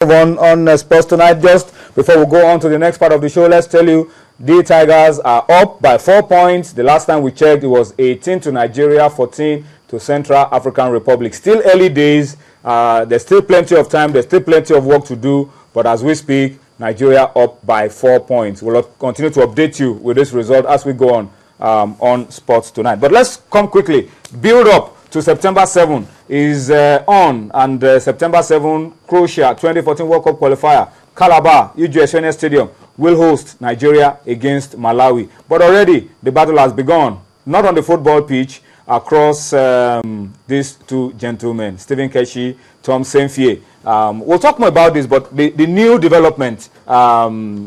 On Sports Tonight. Just before we go on to the next part of the show, let's tell you the Tigers are up by 4 points. The last time we checked, it was 18 to Nigeria, 14 to Central African Republic. Still early days. There's still plenty of time. There's still plenty of work to do. But as we speak, Nigeria up by 4 points. We'll continue to update you with this result as we go on Sports Tonight. But let's come quickly. Build up to September 7 is on, and September 7, Croatia 2014 World Cup qualifier, Calabar, UGSN Stadium, will host Nigeria against Malawi. But already the battle has begun, not on the football pitch, across these two gentlemen, Stephen Keshi, Tom Saintfiet. We'll talk more about this, but the new development, talks,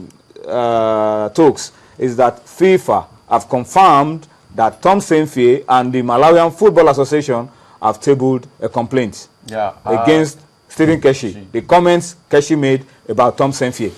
is that FIFA have confirmed that Tom Saintfiet and the Malawian Football Association have tabled a complaint against Stephen Keshi. The comments Keshi made about Tom Saintfiet.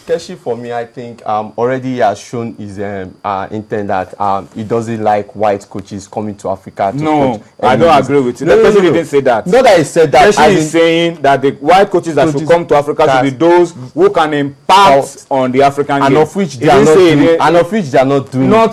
Keshi, for me, I think already has shown his intent that he doesn't like white coaches coming to Africa to coach. I don't agree with you. Keshi didn't say that. Not that he said that. Keshi is saying that the white coaches that should come to Africa should be those who can impact on the African game. And of which they are not doing. And of which they are not doing. No.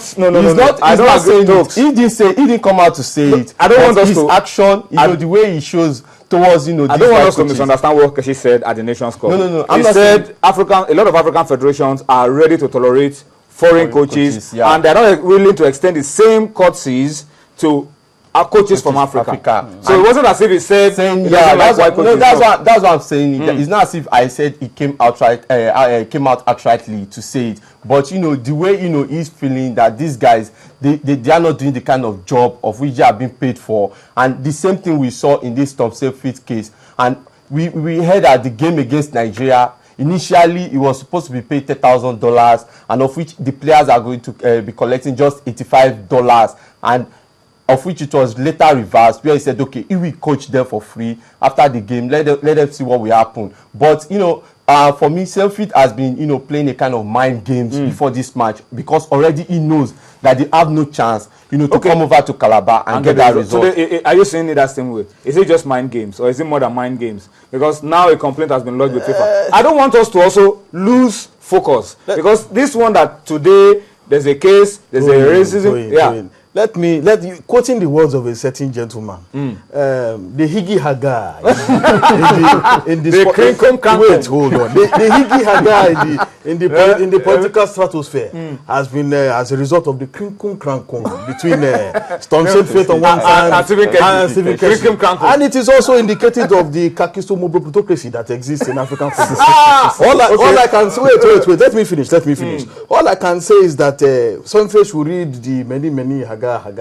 I don't agree. He didn't come out to say it. I don't want us his to. action, the way he shows towards, I don't want us to misunderstand what Keshi said at the Nations Cup. No. He said a lot of African federations are ready to tolerate foreign coaches, and they're not willing to extend the same courtesies to our coaches from Africa. So it wasn't as if he said that's what I'm saying. It's not as if I said he came out outrightly to say it. But the way he's feeling that these guys they are not doing the kind of job of which they are being paid for, and the same thing we saw in this Tom Saintfiet case. And we heard at the game against Nigeria, initially it was supposed to be paid $10,000, and of which the players are going to be collecting just $85, and of which it was later reversed, where he said, okay, if we coach them for free after the game, let them see what will happen. But for me, Saintfiet has been playing a kind of mind games before this match, because already he knows that they have no chance to come over to Calabar and get that result. So are you saying it that same way? Is it just mind games, or is it more than mind games? Because now a complaint has been lodged with FIFA. I don't want us to also lose focus, because this one that today there's a case, there's a racism. Let me quoting the words of a certain gentleman, the Higi Haga in the hold on. The Higi Haga in the political stratosphere has been as a result of the Krinkum Krankum between Tom Saintfiet on one side and Stephen Keshi. And it is also indicative of the Kakiso plutocracy that exists in African football. All I can say, wait, let me finish. All I can say is that Saintfiet should read the many Haga, on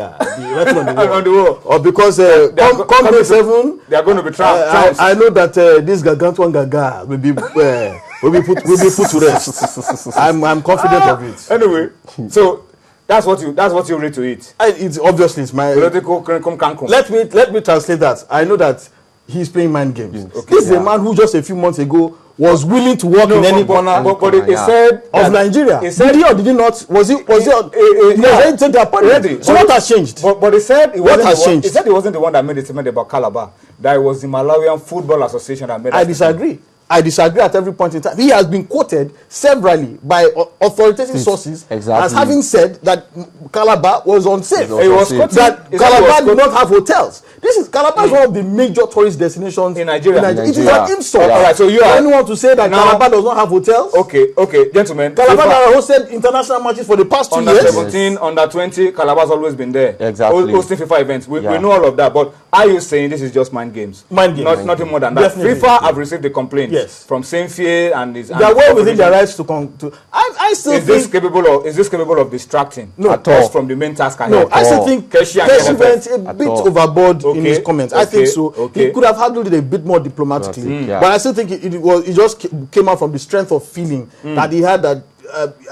the wall. Or because come May 7, they are going to be trounced. I know that this Gargantuan Gaga will be put to rest. I'm confident of it. Anyway, so that's what you read to it. It's my political kankum. Let me translate that. I know that he's playing mind games. This is a man who just a few months ago was willing to work in any corner. But he said of Nigeria. He said, did he or did he not? Was he ready to take the appointment? So what has changed? But he said he wasn't the one that made the statement about Calabar. That it was the Malawian Football Association that made it. I disagree at every point in time. He has been quoted severally by authoritative sources as having said that Calabar was unsafe. That Calabar did not have hotels. Calabar is one of the major tourist destinations in Nigeria. It is an insult. All right, so you are anyone to say that Calabar does not have hotels? Okay, gentlemen. Calabar hosted international matches for the past 2 years. Under 17, under 20, Calabar has always been there. Exactly. Hosting FIFA events. We know all of that. But are you saying this is just mind games? Mind games. Nothing more than that. Definitely. FIFA have received the complaint. Yes. From Saintfiet and his. They are well within their rights to come to. I still think this capable of distracting us from the main task ahead? No, I still think Keshi went a bit overboard in his comments. I think so. He could have handled it a bit more diplomatically, but I still think it just came out from the strength of feeling that he had. That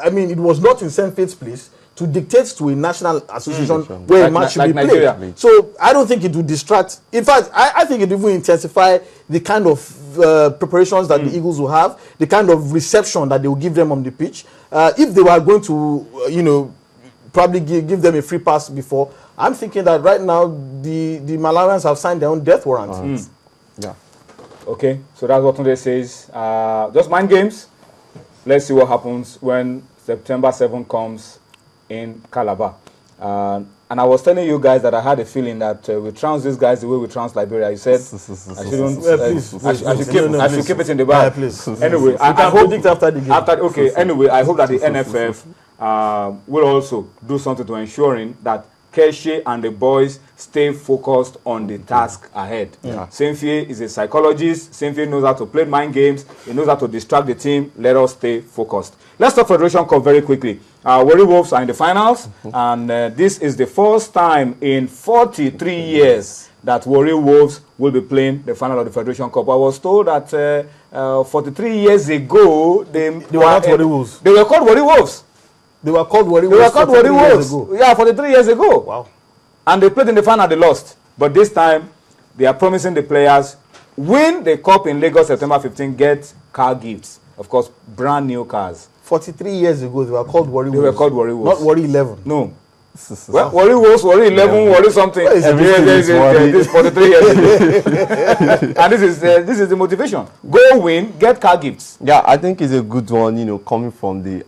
it was not in Saintfiet's place to dictate to a national association where a match should be played. So I don't think it would distract. In fact, I think it will intensify the kind of preparations that the Eagles will have, the kind of reception that they will give them on the pitch. If they were going to, probably give them a free pass before, I'm thinking that right now the Malawians have signed their own death warrant. Okay, so that's what Tunde says. Just mind games. Let's see what happens when September 7 comes in Calabar. And I was telling you guys that I had a feeling that we trounce these guys the way we trounce Liberia. You said I shouldn't. I should keep it in the bag. Please. Anyway, I hope predict after the game. Okay. Anyway, I hope that the NFF will also do something to ensuring that Keshi and the boys stay focused on the task ahead. Senfie is a psychologist. Senfie knows how to play mind games. He knows how to distract the team. Let us stay focused. Let's talk Federation Cup very quickly. Warri Wolves are in the finals, and this is the first time in 43 years that Warri Wolves will be playing the final of the Federation Cup. I was told that 43 years ago they were not Warri Wolves. They were called Warri Wolves. They were called Warri Wolves. They were called Warri Wolves. Yeah, 43 years ago. Wow. And they played in the final, they lost. But this time, they are promising the players, win the cup in Lagos September 15, get car gifts. Of course, brand new cars. 43 years ago, they were called Warri Wolves. They were called Warri Wolves. Not Warri 11. No. Well, Warri Wolves, Warri 11, Warri something. This is 43 years ago. And this is the motivation. Go win, get car gifts. Yeah, I think it's a good one, you know, coming from the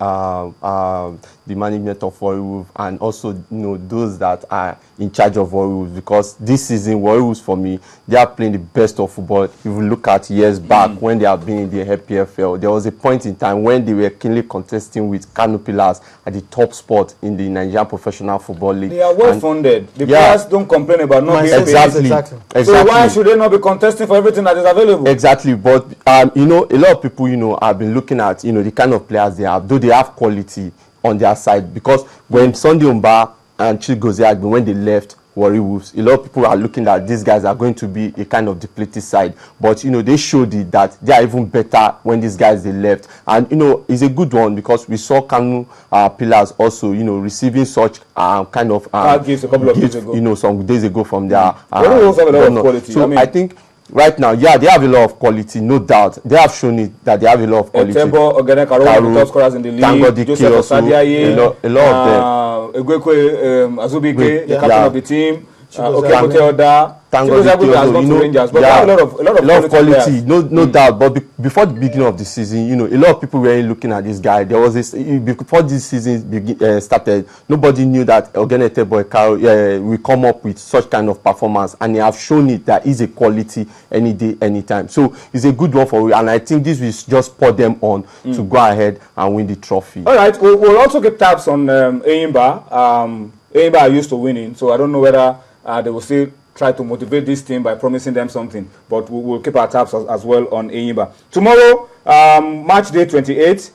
management of Warri Wolves and also, you know, those that are in charge of Warri Wolves, because this season, Warri Wolves, for me, they are playing the best of football. If you look at years back when they have been in the PFL, there was a point in time when they were keenly contesting with Kano Pillars at the top spot in the Nigerian Professional Football League. They are well funded. The players don't complain about not being exactly. So why should they not be contesting for everything that is available? Exactly. But you know, a lot of people, you know, have been looking at, you know, the kind of players they have, though they have quality on their side, because when Sunday Umba and Chigozie Agbe, when they left Warri Wolves, a lot of people are looking at these guys are going to be a kind of depleted side, but you know, they showed it that they are even better when these guys they left. And you know, it's a good one because we saw Kanu Pillars also, you know, receiving such kind of gifts a couple of days ago, you know, some days ago from their Warri Wolves have a lot of quality. So I think right now, yeah, they have a lot of quality, no doubt. They have shown it that they have a lot of quality. Etebo, Ogene Karu, the top scorers in the league. Joseph Osadiaye, a lot of them. Egwekwe Azubike, the captain of the team. Okay, Oda. Rangers, but a lot of quality, no doubt. But before the beginning of the season, you know, a lot of people were looking at this guy. There was this before this season started. Nobody knew that Ogene Etebo will come up with such kind of performance, and they have shown it that he's a quality any day, anytime. So it's a good one for you, and I think this will just put them on to go ahead and win the trophy. All right, we'll also keep tabs on Enyimba. Enyimba are used to winning, so I don't know whether they will still try to motivate this team by promising them something, but we'll keep our tabs as well on Enyimba. Tomorrow, match day 28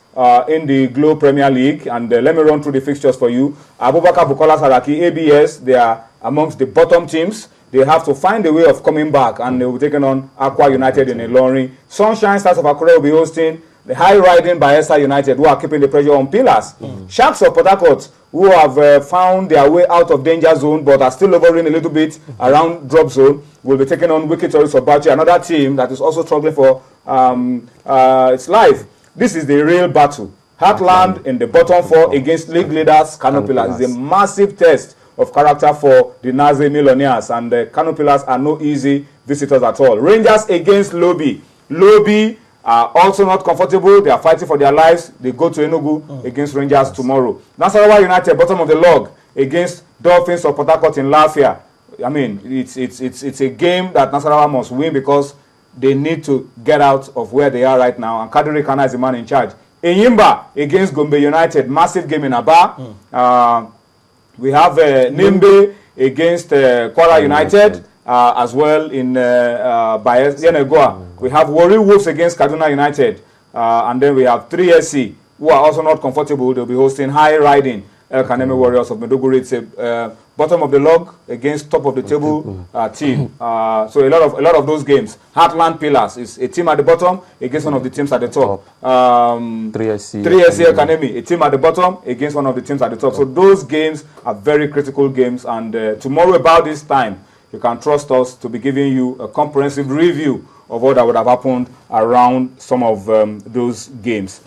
in the Globe Premier League, and let me run through the fixtures for you. Abubakar Bukola Saraki, ABS, they are amongst the bottom teams. They have to find a way of coming back, and they will be taking on Aqua United in Ilorin. Sunshine Stars of Akure will be hosting the High Riding Bayelsa United, who are keeping the pressure on Pillars. Sharks of Port Harcourt, who have found their way out of danger zone but are still hovering a little bit around drop zone, will be taking on Wiki Tourists of Bauchi, another team that is also struggling for its life. This is the real battle. Heartland in the bottom four against league leaders Kano Pillars. It's a massive test of character for the Nazi Millionaires, and the Kano Pillars are no easy visitors at all. Rangers against Lobi. Lobi are also not comfortable. They are fighting for their lives. They go to Enugu against Rangers tomorrow. Nasarawa United, bottom of the log, against Dolphins of Port Harcourt in Lafia. I mean, it's a game that Nasarawa must win because they need to get out of where they are right now. And Kadiri Kana is the man in charge. Enyimba against Gombe United, massive game in Aba. We have Nimbe against Kwara United. As well in Yenegoa. We have Warri Wolves against Kaduna United. And then we have 3SC, who are also not comfortable. They'll be hosting High Riding El Kaneme Warriors of Maiduguri. It's a bottom of the log against top of the table team. So a lot of those games. Heartland Pillars is a team at the bottom against one of the teams at the top. 3SC El Kaneme, a team at the bottom against one of the teams at the top. So those games are very critical games. And tomorrow about this time, you can trust us to be giving you a comprehensive review of what that would have happened around some of those games.